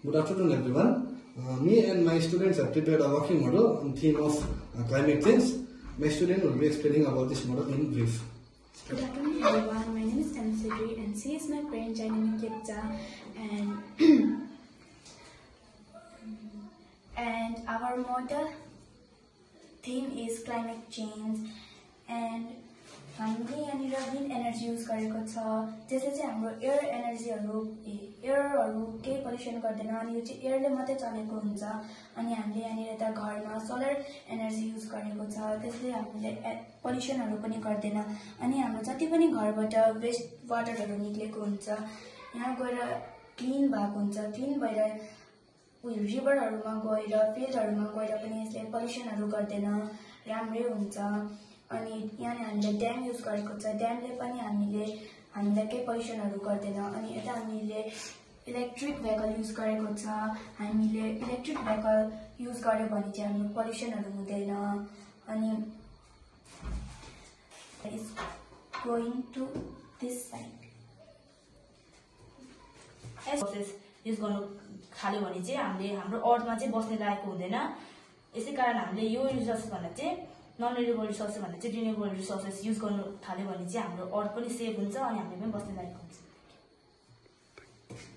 Good afternoon, everyone. Me and my students have prepared a working model on theme of climate change. My student will be explaining about this model in brief. Good afternoon, everyone. My name is Ansidri, and she is my friend Janine Kipcha, and our model theme is climate change. And हामीले यहाँनिर wind energy use गरेको छ, जसले चाहिँ हाम्रो air एनर्जीहरू एयरहरू केही pollution गर्दैन, अनि यो चाहिँ एयरले मात्रै चलेको हुन्छ। अनि हामीले यहाँनिर यता घरमा सोलर एनर्जी युज गरेको छ, त्यसले हामीले पल्युसनहरू पनि गर्दैन। अनि हाम्रो जति पनि घरबाट वेस्ट वाटरहरू निक्लेको हुन्छ यहाँ गएर क्लिन भएको हुन्छ, क्लिन भएर रिभरहरूमा गएर फिल्डहरूमा गएर पनि यसले पल्युसनहरू गर्दैन, राम्रै हुन्छ। अनि यहाँ हामीले ड्याम युज गरेको छ, ड्यामले पनि हामीलाई केही पल्युसनहरू गर्दैन। अनि यता हामीले इलेक्ट्रिक भेहिकल युज गरेको छ, हामीले इलेक्ट्रिक भेहिकल युज गर्यो भने चाहिँ हाम्रो पल्युसनहरू हुँदैन। अनि is going to this side use गर्नु थाल्यो भने चाहिँ हामीले हाम्रो अर्थमा चाहिँ बस्ने लागेको हुँदैन। यसै कारण हामीले यो रिसोर्स भन्दा चाहिँ नन रिन्युएबल रिसोर्स भन्दा चाहिँ रिन्युएबल रिसोर्सेस युज गर्नु थाल्यो भने चाहिँ हाम्रो अर्थ पनि सेभ हुन्छ अनि हामीले पनि बस्ने लागेको हुन्छ।